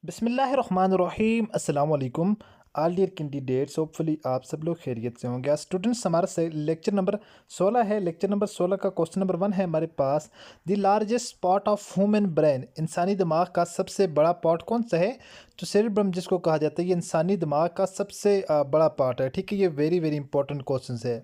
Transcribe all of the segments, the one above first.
बिस्मिल्लाहिर्रहमानिर्रहीम अस्सलाम वालेकुम ऑल डियर कैंडिडेट्स। होपफुली आप सब लोग खैरियत से होंगे। स्टूडेंट्स, हमारा से लेक्चर नंबर 16 है। लेक्चर नंबर 16 का क्वेश्चन नंबर 1 है हमारे पास। The largest part of human brain, इंसानी दिमाग का सबसे बड़ा पार्ट कौन सा है? तो सेरेब्रम जिसको कहा जाता है, ये इंसानी दिमाग का सबसे बड़ा पार्ट है। ठीक है, ये वेरी वेरी इंपॉर्टेंट क्वेश्चन है।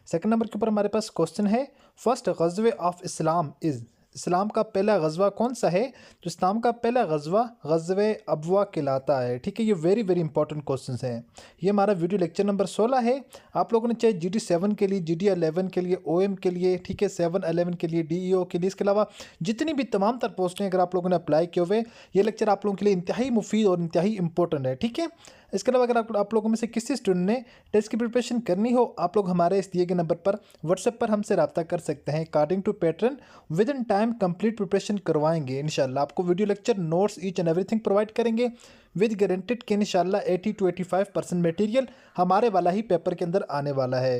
सेकंड नंबर के ऊपर हमारे पास क्वेश्चन है, फर्स्ट गज़वे ऑफ इस्लाम इज़, इस्लाम का पहला गज़वा कौन सा है? तो इस्लाम का पहला गज़वा गज़वे अबवा कहलाता है। ठीक है, ये वेरी वेरी इंपॉर्टेंट क्वेश्चन हैं। ये हमारा वीडियो लेक्चर नंबर 16 है। आप लोगों ने चाहे GD7 के लिए, GD11 के लिए, OM के लिए, ठीक है, 7-11 के लिए, DEO के लिए, इसके अलावा जितनी भी तमाम तर पोस्टें अगर आप लोगों ने अप्लाई किए हुए, ये लेक्चर आप लोगों के लिए इंतहाई मुफीद और इंतहाई इंपॉर्टेंट है। ठीक है, इसके अलावा अगर आप लोगों में से किसी स्टूडेंट ने टेस्ट की प्रिपरेशन करनी हो, आप लोग हमारे इस दिए गए नंबर पर व्हाट्सएप पर हमसे रब्ता कर सकते हैं। According to pattern within time complete preparation करवाएंगे इंशाल्लाह। आपको video lecture notes each and everything provide करेंगे विद गारंटेड कि इंशाल्लाह 80 to 85% मटेरियल हमारे वाला ही पेपर के अंदर आने वाला है।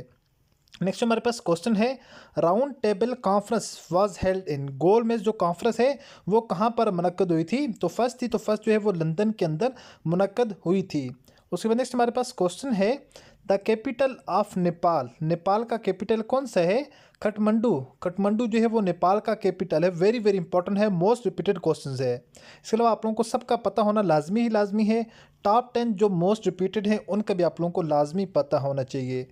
नेक्स्ट हमारे पास क्वेश्चन है, round table conference was held in, गोल में जो कॉन्फ्रेंस है वो कहाँ पर मुनक्कद हुई थी? तो फर्स्ट जो है वो लंदन के अंदर मुनक्कद हुई थी। उसके बाद नेक्स्ट हमारे पास क्वेश्चन है, the capital of Nepal, Nepal का कैपिटल कौन सा है? काठमांडू, काठमांडू जो है वो नेपाल का कैपिटल है। वेरी वेरी इंपॉर्टेंट है, मोस्ट रिपीटेड क्वेश्चन है। इसके अलावा आप लोगों को सबका पता होना लाजमी है। टॉप 10 जो मोस्ट रिपीटेड हैं उनका भी आप लोगों को लाजमी पता होना चाहिए।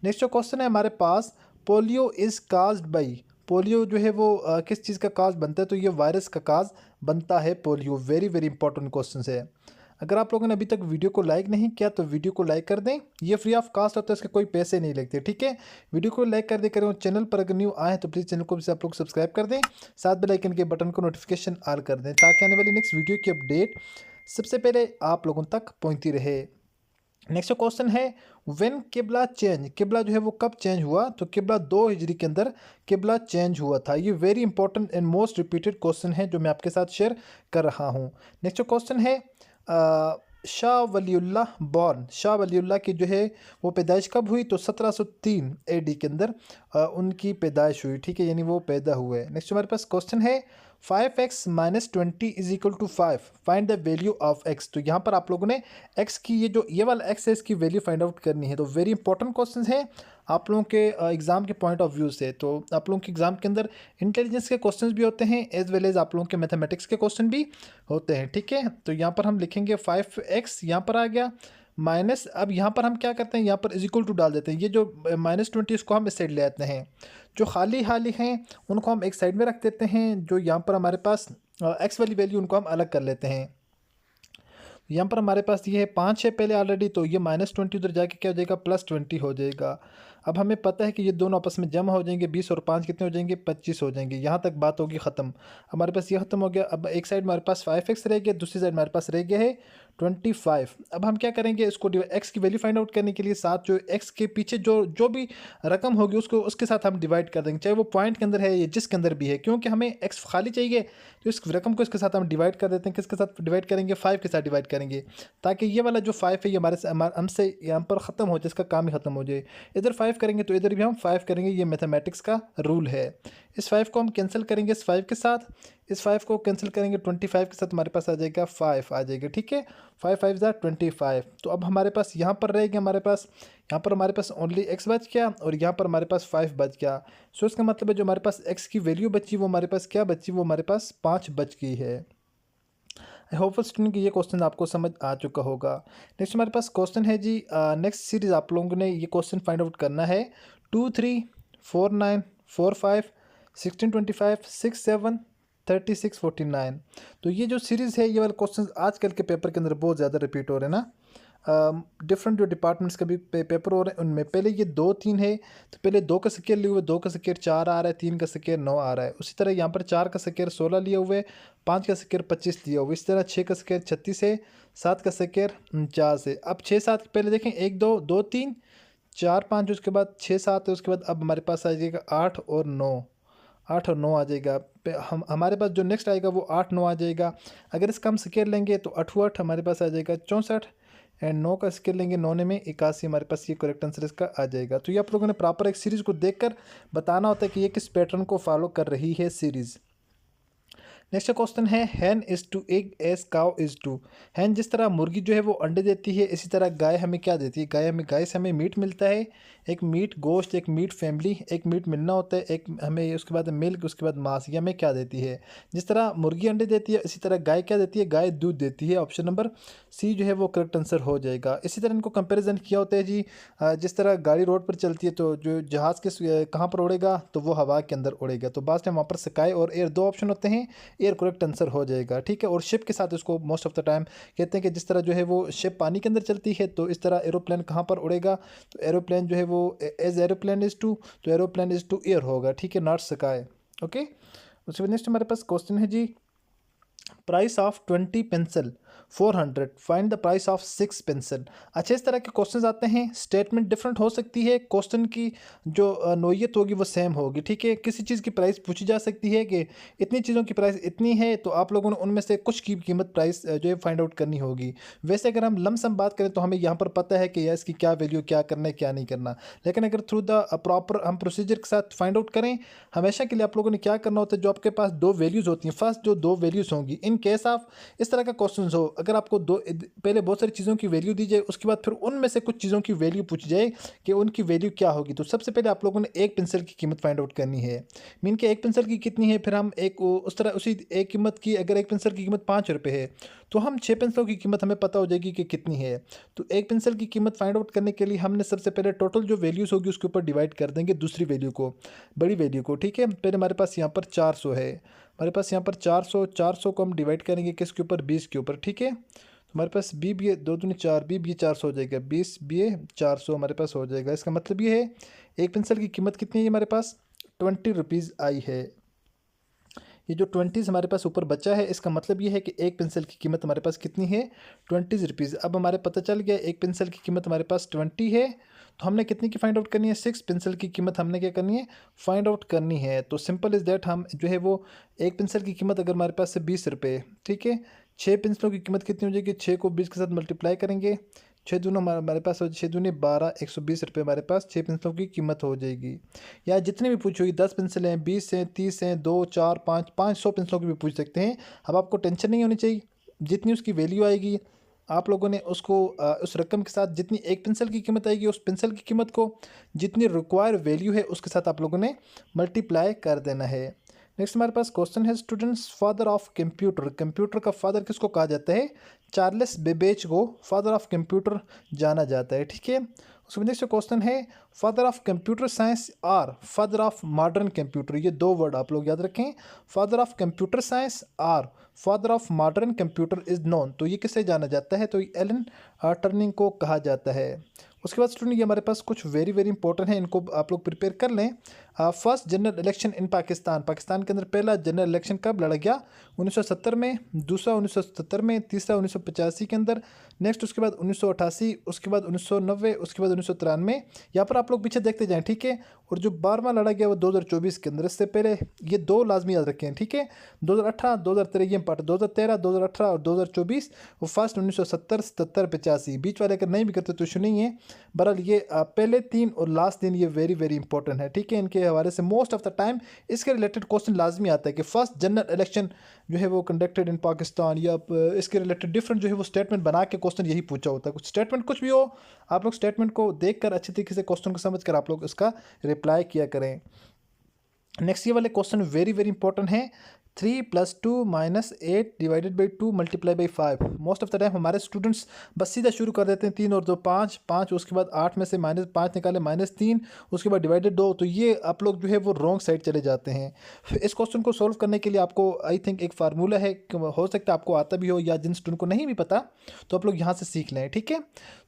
नेक्स्ट जो क्वेश्चन है हमारे पास, polio is caused by, polio जो है वो किस चीज़ का काज बनता है? तो ये वायरस का काज बनता है polio. Very very important question है। अगर आप लोगों ने अभी तक वीडियो को लाइक नहीं किया तो वीडियो को लाइक कर दें, ये फ्री ऑफ कास्ट होता है, इसके कोई पैसे नहीं लगते। ठीक है, वीडियो को लाइक कर दे करें और चैनल पर अगर न्यू आए तो प्लीज़ चैनल को भी आप लोग सब्सक्राइब कर दें, साथ बेल आइकन के बटन को नोटिफिकेशन ऑल कर दें ताकि आने वाली नेक्स्ट वीडियो की अपडेट सबसे पहले आप लोगों तक पहुँचती रहे। नेक्स्ट क्वेश्चन है, व्हेन किबला चेंज, किबला जो है वो कब चेंज हुआ? तो किबला 2 हिजरी के अंदर किबला चेंज हुआ था। ये very important and most repeated question है जो मैं आपके साथ शेयर कर रहा हूँ। नेक्स्ट क्वेश्चन है, शाह वलीउल्लाह बॉर्न, शाह वलीउल्लाह की जो है वो पैदाइश कब हुई? तो 1703 AD के अंदर उनकी पैदाइश हुई। ठीक है, यानी वो पैदा हुए। नेक्स्ट हमारे पास क्वेश्चन है, 5x - 20 is equal to 5, find the value of x। तो यहाँ पर आप लोगों ने x की ये वाला x है, इसकी वैल्यू फाइंड आउट करनी है। तो वेरी इंपॉर्टेंट क्वेश्चन है आप लोगों के एग्ज़ाम के पॉइंट ऑफ व्यू से। तो आप लोगों के एग्ज़ाम के अंदर इंटेलिजेंस के क्वेश्चंस भी होते हैं एज वेल एज आप लोगों के मैथमेटिक्स के क्वेश्चन भी होते हैं। ठीक है, तो यहाँ पर हम लिखेंगे 5x, यहाँ पर आ गया माइनस, अब यहाँ पर हम क्या करते हैं, यहाँ पर इज इक्वल टू डाल देते हैं। ये जो -20 इसको हम इस साइड ले आते हैं, जो खाली हैं उनको हम एक साइड में रख देते हैं, जो यहाँ पर हमारे पास x वाली वैल्यू उनको हम अलग कर लेते हैं। यहाँ पर हमारे पास ये है 5 है पहले ऑलरेडी, तो ये -20 उधर जाके क्या हो जाएगा, +20 हो जाएगा। अब हमें पता है कि ये दोनों आपस में जमा हो जाएंगे, 20 और 5 कितने हो जाएंगे, 25 हो जाएंगे। यहाँ तक बात होगी ख़त्म। हमारे पास ये ख़त्म हो गया। अब एक साइड हमारे पास 5x रह गया, दूसरी साइड हमारे पास रह गया है 25। अब हम क्या करेंगे, इसको x की वैल्यू फाइंड आउट करने के लिए साथ जो x के पीछे जो भी रकम होगी उसको उसके साथ हम डिवाइड कर देंगे, चाहे वो पॉइंट के अंदर है या जिसके अंदर भी है, क्योंकि हमें x खाली चाहिए। तो इस रकम को इसके साथ हम डिवाइड कर देते हैं। किसके साथ डिवाइड करेंगे? 5 के साथ डिवाइड करेंगे, ताकि ये वाला जो 5 है ये हमसे यहाँ पर ख़त्म हो जाए, इसका काम ही ख़त्म हो जाए। इधर 5 करेंगे तो इधर भी हम 5 करेंगे, ये मैथमेटिक्स का रूल है। इस 5 को हम कैंसिल करेंगे इस 5 के साथ, इस 5 को कैंसिल करेंगे 25 के साथ, हमारे पास आ जाएगा 5 आ जाएगा। ठीक है, 5 5 ज़ा 25। तो अब हमारे पास यहाँ पर रहेगा, हमारे पास यहाँ पर हमारे पास ओनली x बच गया और यहाँ पर हमारे पास 5 बच गया। सो इसका मतलब है जो हमारे पास x की वैल्यू बची वो हमारे पास क्या बची, वो हमारे पास 5 बच गई है। आई होप स्टूडेंट कि ये क्वेश्चन आपको समझ आ चुका होगा। नेक्स्ट हमारे पास क्वेश्चन है जी, नेक्स्ट सीरीज़ आप लोगों ने ये क्वेश्चन फाइंड आउट करना है, 2 3 4 9 4 5 16 25 6 7 36 49। तो ये जो सीरीज़ है, ये वाले क्वेश्चन आजकल के पेपर के अंदर बहुत ज़्यादा रिपीट हो रहे हैं ना। डिफरेंट जो डिपार्टमेंट्स के भी पेपर हो रहे हैं उनमें पहले ये 2 3 है, तो पहले 2 का स्केयर लिए हुए, 2 का स्केयर 4 आ रहा है, 3 का स्केयर 9 आ रहा है। उसी तरह यहाँ पर 4 का स्केयर 16 लिए हुए, 5 का स्केयर 25 लिया हुआ, इस तरह 6 का स्केयर 36 है, 7 का स्केयर 49 है। अब 6 7 पहले देखें, 1 2 2 3 4 5, उसके बाद 6 7 है, उसके बाद अब हमारे पास आ जाएगा 8 और 9, 8 और 9 आ जाएगा। हमारे पास जो नेक्स्ट आएगा वो 8 9 आ जाएगा। अगर इसका हम स्केयर लेंगे तो 8 8 हमारे पास आ जाएगा 64, एंड 9 का स्केयर लेंगे 9 में 81, हमारे पास ये करेक्ट आंसर इसका आ जाएगा। तो ये आप लोगों ने प्रॉपर एक सीरीज़ को देखकर बताना होता है कि ये किस पैटर्न को फॉलो कर रही है सीरीज़। नेक्स्ट क्वेश्चन है hen is to egg as cow is to. Hen जिस तरह मुर्गी जो है वो अंडे देती है, इसी तरह गाय हमें क्या देती है, गाय से हमें मीट मिलता है, एक मीट गोश्त, एक मीट फैमिली, एक मीट मिलना होता है, एक हमें उसके बाद मिल्क, उसके बाद मांस, ये हमें क्या देती है। जिस तरह मुर्गी अंडे देती है इसी तरह गाय क्या देती है, गाय दूध देती है। ऑप्शन नंबर सी जो है वो करेक्ट आंसर हो जाएगा। इसी तरह इनको कंपैरिजन किया होता है जी, जिस तरह गाड़ी रोड पर चलती है तो जो जहाज़ के कहाँ पर उड़ेगा, तो वो हवा के अंदर उड़ेगा। तो बात है वहाँ पर स्काई और एयर दो ऑप्शन होते हैं, एयर करेक्ट आंसर हो जाएगा। ठीक है, और शिप के साथ इसको मोस्ट ऑफ द टाइम कहते हैं कि जिस तरह जो है वो शिप पानी के अंदर चलती है, तो इस तरह एरोप्लेन कहाँ पर उड़ेगा, तो एरोप्लेन जो है वो एज एरोप्लेन इज टू, तो एरोप्लेन इज टू एयर होगा। ठीक है, नॉट स्काई। ओके, उसके बाद नेक्स्ट हमारे पास क्वेश्चन है जी, price of 20 pencil 400, find the price of 6 pencil. अच्छा, इस तरह के क्वेश्चंस आते हैं, स्टेटमेंट डिफरेंट हो सकती है, क्वेश्चन की जो नोयत होगी वो सेम होगी। ठीक है, किसी चीज़ की प्राइस पूछी जा सकती है कि इतनी चीज़ों की प्राइस इतनी है, तो आप लोगों ने उनमें से कुछ की कीमत प्राइस जो है फाइंड आउट करनी होगी। वैसे अगर हम लमसम बात करें तो हमें यहाँ पर पता है कि इसकी क्या वैल्यू, क्या करना है क्या नहीं करना, लेकिन अगर थ्रू द प्रॉपर हम प्रोसीजर के साथ फाइंड आउट करें, हमेशा के लिए आप लोगों ने क्या करना होता है, जो आपके पास दो वैल्यूज़ होती हैं, फर्स्ट जो दो वैल्यूज़ होंगी, इन केस ऑफ इस तरह का क्वेश्चन हो, अगर आपको दो पहले बहुत सारी चीज़ों की वैल्यू दी जाए, उसके बाद फिर उनमें से कुछ चीज़ों की वैल्यू पूछी जाए कि उनकी वैल्यू क्या होगी, तो सबसे पहले आप लोगों ने एक पेंसिल की कीमत फाइंड आउट करनी है। मीन के एक पेंसिल की कितनी है, फिर हम एक उस तरह उसी एक कीमत की, अगर एक पेंसिल की कीमत 5 रुपये है, तो हम 6 पेंसिलों की कीमत हमें पता हो जाएगी कि कितनी है। तो एक पेंसिल की कीमत फाइंड आउट करने के लिए हमने सबसे पहले टोटल जो वैल्यूज़ होगी उसके ऊपर डिवाइड कर देंगे दूसरी वैल्यू को, बड़ी वैल्यू को। ठीक है, पहले हमारे पास यहाँ पर 400 है, हमारे पास यहाँ पर 400 को हम डिवाइड करेंगे किसके ऊपर, 20 के ऊपर। ठीक है, तो हमारे पास बी ये 2 दूनी 4, बी ये 400 हो जाएगा, 20 बी 400 हमारे पास हो जाएगा। इसका मतलब ये है एक पेंसिल की कीमत कितनी है, हमारे पास 20 रुपीज़ आई है। ये जो 20 हमारे पास ऊपर बचा है, इसका मतलब ये है कि एक पेंसिल की कीमत हमारे पास कितनी है, 20 रुपीज़। अब हमारे पता चल गया एक पेंसिल की कीमत हमारे पास 20 है, तो हमने कितनी की फाइंड आउट करनी है, 6 पेंसिल की कीमत हमने क्या करनी है, फाइंड आउट करनी है। तो सिंपल इज़ दैट, हम जो है वो एक पेंसिल की कीमत अगर हमारे पास से 20 रुपये, ठीक है, 6 पेंसिलों की कीमत कितनी हो जाएगी, 6 को 20 के साथ मल्टीप्लाई करेंगे, 6 दूना हमारे पास हो, 6 दूनी 12, 120 रुपये हमारे पास 6 पेंसिलों की कीमत हो जाएगी। या जितनी भी पूछी होगी, 10 पेंसिल हैं, 20 हैं, 30 हैं, 2, 4, 5, 500 पेंसिलों की भी पूछ सकते हैं। अब आपको टेंशन नहीं होनी चाहिए, जितनी उसकी वैल्यू आएगी आप लोगों ने उसको उस रकम के साथ, जितनी एक पेंसिल की कीमत आएगी उस पेंसिल की कीमत को जितनी रिक्वायर वैल्यू है उसके साथ आप लोगों ने मल्टीप्लाई कर देना है। नेक्स्ट हमारे पास क्वेश्चन है, students father of computer, computer का फादर किसको कहा जाता है, चार्ल्स बेबेज को फादर ऑफ कंप्यूटर जाना जाता है। ठीक है, उसमें नेक्स्ट क्वेश्चन है, फादर ऑफ कंप्यूटर साइंस और फादर ऑफ मॉडर्न कंप्यूटर, ये दो वर्ड आप लोग याद रखें, फादर ऑफ कंप्यूटर साइंस और father of modern computer is known, तो ये किससे जाना जाता है, तो एलन टर्निंग को कहा जाता है। उसके बाद स्टूडेंट ये हमारे पास कुछ वेरी वेरी इंपॉर्टेंट है, इनको आप लोग प्रिपेयर कर लें। First general election in Pakistan, Pakistan के अंदर पहला जनरल इलेक्शन कब लड़ा गया, 1970 में, दूसरा 1977 में, तीसरा 1985 के अंदर, नेक्स्ट उसके बाद 1988, उसके बाद 1990, उसके बाद 1993। यहाँ पर आप लोग पीछे देखते जाएं। ठीक है, और जो 12वां लड़ा गया वो 2024 के अंदर। इससे पहले ये दो लाजमी याद रखें। ठीक है, 2018, 2013 ये पार्ट, 2013, 2018 और 2024 वो फर्स्ट 1970, 77, 85, बीच वाले अगर नहीं भी करते तो इशू नहीं है। बहरहाल ये पहले 3 और लास्ट दिन ये वेरी वेरी इंपॉर्टेंट है। ठीक है, इनके हवाले से मोस्ट ऑफ द टाइम इसके रिलेटेड क्वेश्चन लाजमी आता है कि फर्स्ट जनरल इलेक्शन जो है वो कंडक्टेड इन पाकिस्तान, या इसके रिलेटेड डिफरेंट जो है वो स्टेटमेंट बना के क्वेश्चन यही पूछा होता है। कुछ स्टेटमेंट कुछ भी हो, आप लोग स्टेटमेंट को देखकर अच्छी तरीके से क्वेश्चन को समझ कर आप लोग इसका रिप्लाई किया करें। नेक्स्ट ये वाले क्वेश्चन वेरी वेरी इंपॉर्टेंट है, 3 + 2 - 8 divided by 2 multiply by 5। Most of the time हमारे स्टूडेंट्स बस सीधा शुरू कर देते हैं, 3 और 2 5, 5 उसके बाद 8 में से -5 निकाले, -3 उसके बाद डिवाइडेड 2, तो ये आप लोग जो है वो रॉन्ग साइड चले जाते हैं। इस क्वेश्चन को सोल्व करने के लिए आपको आई थिंक एक फार्मूला है, हो सकता है आपको आता भी हो, या जिन स्टूडेंट को नहीं भी पता तो आप लोग यहाँ से सीख लें। ठीक है,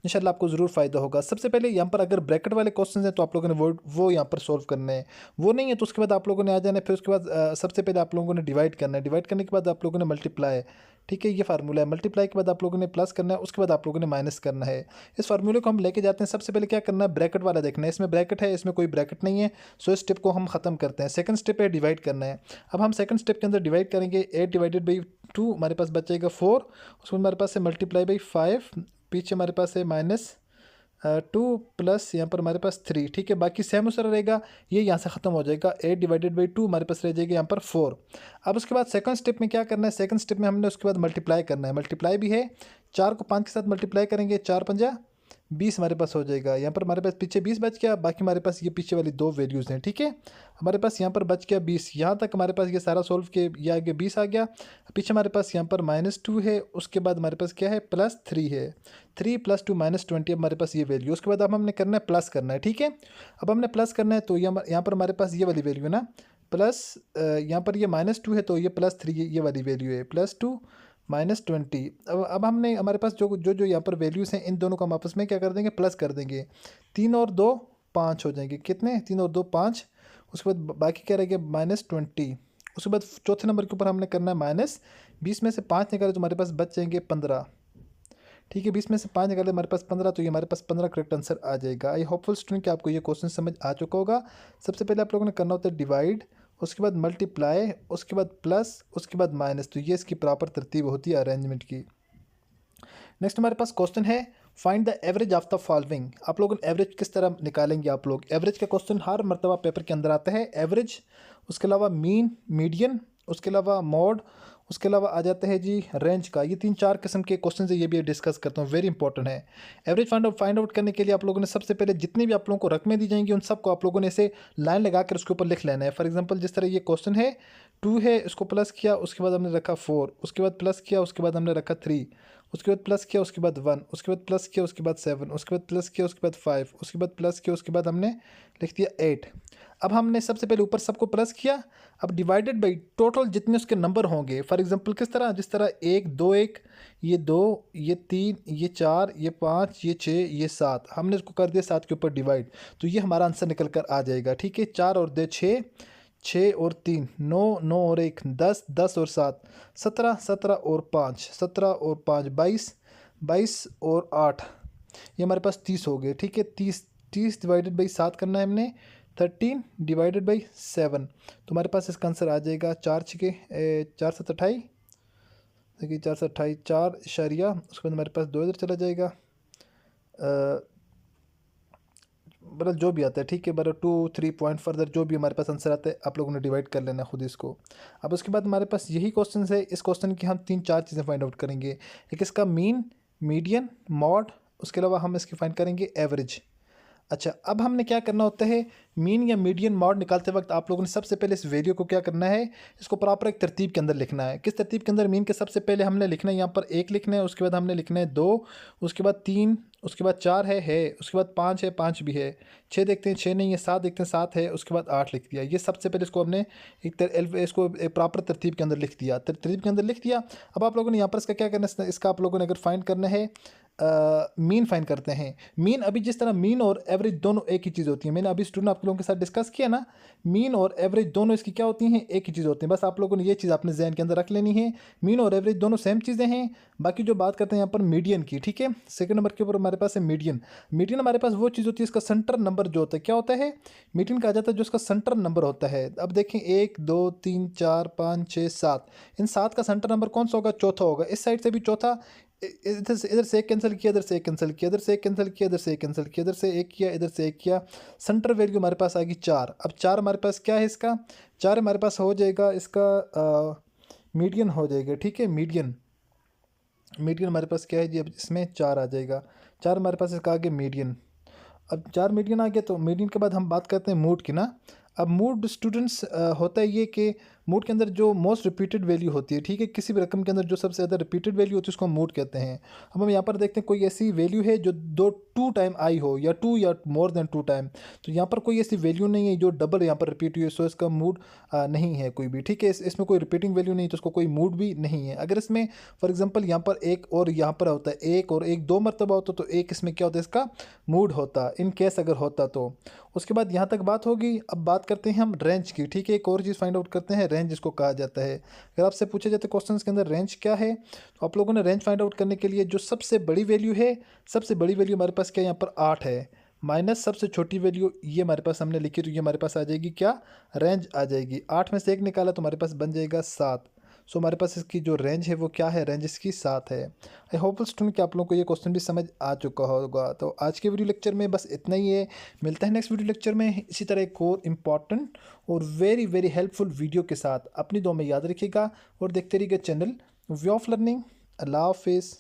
इंशाल्लाह आपको ज़रूर फ़ायदा होगा। सबसे पहले यहाँ पर अगर ब्रैकेट वाले क्वेश्चन हैं तो आप लोगों ने वो यहाँ पर सोल्व करने हैं, वो नहीं है तो उसके बाद आप लोगों ने आ जाना है, फिर उसके बाद सबसे पहले आप लोगों ने डिवाइड करना है, डिवाइड करने के बाद आप लोगों ने मल्टीप्लाई, ठीक है, ये फार्मूला है, मल्टीप्लाई के बाद आप लोगों ने प्लस करना है, उसके बाद आप लोगों ने माइनस करना है। इस फार्मूले को हम लेके जाते हैं, सबसे पहले क्या करना है, ब्रैकेट वाला देखना है, इसमें ब्रैकेट है, इसमें कोई ब्रैकेट नहीं है, सो इस स्टेप को हम ख़त्म करते हैं। सेकंड स्टेप है डिवाइड करना है। अब हम सेकंड स्टेप के अंदर डिवाइड करेंगे, 8 डिवाइडेड बाई 2 हमारे पास बचेगा 4, उसमें हमारे पास है मल्टीप्लाई बाई 5, पीछे हमारे पास है 2 प्लस यहाँ पर हमारे पास 3, ठीक है। बाकी सेम उसरा रहेगा, ये यहाँ से ख़त्म हो जाएगा। 8 डिवाइडेड बाई 2 हमारे पास रह जाएगा यहाँ पर 4। अब उसके बाद सेकंड स्टेप में क्या करना है, सेकंड स्टेप में हमने उसके बाद मल्टीप्लाई करना है। मल्टीप्लाई भी है, 4 को 5 के साथ मल्टीप्लाई करेंगे, 4 पंजा 20 हमारे पास हो जाएगा। यहाँ पर हमारे पास पीछे 20 बच गया, बाकी हमारे पास ये पीछे वाली दो वैल्यूज़ हैं, ठीक है। हमारे पास यहाँ पर बच गया 20, यहाँ तक हमारे पास ये सारा सोल्व के ये आगे 20 आ गया। पीछे हमारे पास यहाँ पर -2 है, उसके बाद हमारे पास क्या है, +3 है। 3 + 2 -20, अब हमारे पास ये वैल्यू। उसके बाद अब हमने करना है प्लस करना है, ठीक है। अब हमने प्लस करना है तो यहाँ पर हमारे पास ये वाली वैल्यू है ना, प्लस यहाँ पर ये -2 है तो ये +3 ये वाली वैल्यू है, +2 -20। अब हमने हमारे पास जो जो जो यहाँ पर वैल्यूज़ हैं, इन दोनों को हम आपस में क्या कर देंगे, प्लस कर देंगे। 3 और 2 5 हो जाएंगे, कितने, 3 और 2 5। उसके बाद बाकी क्या रहेगा, -20। उसके बाद चौथे नंबर के ऊपर हमने करना है -20 में से 5 निकाले तो हमारे पास बच जाएंगे 15, ठीक है। 20 में से 5 निकाले हमारे पास 15, तो ये हमारे पास 15 करेक्ट आंसर आ जाएगा। आई होपफुल स्टूडेंट कि आपको ये क्वेश्चन समझ आ चुका होगा। सबसे पहले आप लोगों ने करना होता है डिवाइड, उसके बाद मल्टीप्लाई, उसके बाद प्लस, उसके बाद माइनस। तो ये इसकी प्रॉपर तरतीब होती है अरेंजमेंट की। नेक्स्ट हमारे पास क्वेश्चन है, find the average of the following. आप लोग एवरेज किस तरह निकालेंगे, आप लोग एवरेज का क्वेश्चन हर मरतबा पेपर के अंदर आता है। एवरेज, उसके अलावा मीन, मीडियन, उसके अलावा मॉड, उसके अलावा आ जाता है जी रेंज का। ये 3-4 किस्म के क्वेश्चन है, ये भी डिस्कस करता हूँ, वेरी इंपॉर्टेंट है। एवरेज फाइंड आउट करने के लिए आप लोगों ने सबसे पहले जितनी भी आप लोगों को रकमें दी जाएंगी उन सबको आप लोगों ने ऐसे लाइन लगा कर उसके ऊपर लिख लेना है। फॉर एग्जांपल जिस तरह ये क्वेश्चन है, 2 है, उसको प्लस किया, उसके बाद हमने रखा 4, उसके बाद प्लस किया, उसके बाद हमने रखा 3, उसके बाद प्लस किया, उसके बाद 1, उसके बाद प्लस किया, उसके बाद 7, उसके बाद प्लस किया, उसके बाद 5, उसके बाद प्लस किया, उसके बाद हमने लिख दिया 8। अब हमने सबसे पहले ऊपर सबको प्लस किया, अब डिवाइडेड बाई टोटल जितने उसके नंबर होंगे। फॉर एग्जांपल किस तरह, जिस तरह 1 2 1, ये 2, ये 3, ये 4, ये 5, ये 6, ये 7, हमने इसको कर दिया 7 के ऊपर डिवाइड, तो ये हमारा आंसर निकल कर आ जाएगा, ठीक है। 4 और 2 6, 6 और 3 9, 9 और 1 10, 10 और 7 17, 17 और 5 17 और 5 22, 22 और 8 ये हमारे पास 30 हो गए, ठीक है। 30 डिवाइडेड बाई 7 करना है हमने, 13 डिवाइडेड बाई 7, तो हमारे पास इसका आंसर आ जाएगा 4 छके 4 7 28, देखिए 4 से 28 4 इशारिया, उसके बाद हमारे पास 2 इधर चला जाएगा, बरल जो भी आता है, ठीक है। बरल 2 3 पॉइंट फर्दर जो भी हमारे पास आंसर आता है आप लोगों ने डिवाइड कर लेना खुद इसको। अब उसके बाद हमारे पास यही क्वेश्चन है, इस क्वेश्चन की हम 3-4 चीज़ें फाइंड आउट करेंगे। एक इसका मीन, मीडियन, मॉड, उसके अलावा हम इसकी फाइंड करेंगे एवरेज। अच्छा, अब हमने क्या करना होता है, मीन या मीडियन मॉड निकालते वक्त आप लोगों ने सबसे पहले इस वैल्यू को क्या करना है, इसको प्रॉपर एक तरतीब के अंदर लिखना है। किस तरतीब के अंदर, मीन के सबसे पहले हमने लिखना है यहाँ पर 1 लिखना है, उसके बाद हमने लिखना है 2, उसके बाद 3, उसके बाद 4 है, उसके बाद 5 है, 5 भी है, 6 देखते हैं 6 नहीं है, 7 देखते हैं 7 है, उसके बाद 8 लिख दिया। ये सबसे पहले इसको हमने इसको प्रॉपर तरतीब के अंदर लिख दिया, तरतीब के अंदर लिख दिया। अब आप लोगों ने यहाँ पर इसका क्या करना है, इसका आप लोगों ने अगर फाइंड करना है, मीन फाइंड करते हैं। मीन अभी जिस तरह मीन और एवरेज दोनों एक ही चीज़ होती है, मैंने अभी स्टूडेंट आप लोगों के साथ डिस्कस किया ना, मीन और एवरेज दोनों इसकी क्या होती हैं, एक ही चीज़ होती है। बस आप लोगों ने ये चीज़ अपने जहन के अंदर रख लेनी है, मीन और एवरेज दोनों सेम चीज़ें हैं। बाकी जो बात करते हैं यहाँ पर मीडियन की, ठीक है। सेकंड नंबर के ऊपर हमारे पास है मीडियन। मीडियन हमारे पास वो चीज़ होती है, इसका सेंटर नंबर जो होता है क्या होता है, मीडियन कहा जाता है जो इसका सेंटर नंबर होता है। अब देखें 1 2 3 4 5 6 7, इन 7 का सेंटर नंबर कौन सा होगा, चौथा होगा। इस साइड से भी चौथा, इधर से एक कैंसिल किया, इधर से एक कैंसिल किया, इधर से एक कैंसिल किया, इधर से एक कैंसिल किया, इधर से एक किया, इधर से एक किया, सेंटर वैल्यू हमारे पास आ गई 4। अब 4 हमारे पास क्या है, इसका 4 हमारे पास हो जाएगा, इसका मीडियन हो जाएगा, ठीक है। मीडियन हमारे पास क्या है जी, अब इसमें 4 आ जाएगा, 4 हमारे पास इसका आगे मीडियन। अब 4 मीडियन आ गया, तो मीडियन के बाद हम बात करते हैं मूड की ना। अब मूड स्टूडेंट्स होता है ये कि मूड के अंदर जो मोस्ट रिपीटेड वैल्यू होती है, ठीक है, किसी भी रकम के अंदर जो सबसे ज़्यादा रिपीटेड वैल्यू होती है उसको हम मूड कहते हैं। अब हम यहाँ पर देखते हैं कोई ऐसी वैल्यू है जो 2 टाइम आई हो, या 2 या मोर देन 2 टाइम, तो यहाँ पर कोई ऐसी वैल्यू नहीं है जो डबल यहाँ पर रिपीट हुई है, सो इसका मूड नहीं है कोई भी, ठीक है। इसमें कोई रिपीटिंग वैल्यू नहीं, तो उसको कोई मूड भी नहीं है। अगर इसमें फॉर एग्जाम्पल यहाँ पर एक और यहाँ पर होता है, एक और एक 2 मरतबा होता तो एक इसमें क्या होता है, इसका मूड होता, इन केस अगर होता तो। उसके बाद यहाँ तक बात होगी। अब बात करते हैं हम रेंज की, ठीक है। एक और चीज़ फाइंड आउट करते हैं, रेंज इसको कहा जाता है। अगर आपसे पूछा जाता है क्वेश्चंस के अंदर रेंज क्या है, तो आप लोगों ने रेंज फाइंड आउट करने के लिए जो सबसे बड़ी वैल्यू है, सबसे बड़ी वैल्यू हमारे पास क्या है, यहाँ पर 8 है, माइनस सबसे छोटी वैल्यू ये हमारे पास हमने लिखी, तो ये हमारे पास आ जाएगी क्या, रेंज आ जाएगी। 8 में से 1 निकाला तो हमारे पास बन जाएगा 7, सो हमारे पास इसकी जो रेंज है वो क्या है, रेंज इसकी 7 है। आई होप स्टूडेंट कि आप लोगों को ये क्वेश्चन भी समझ आ चुका होगा। तो आज के वीडियो लेक्चर में बस इतना ही है। मिलता है नेक्स्ट वीडियो लेक्चर में इसी तरह एक और इम्पॉर्टेंट और वेरी वेरी हेल्पफुल वीडियो के साथ। अपनी दुआ में याद रखिएगा और देखते रहिएगा चैनल वे ऑफ लर्निंग। अल्लाह हाफिज़।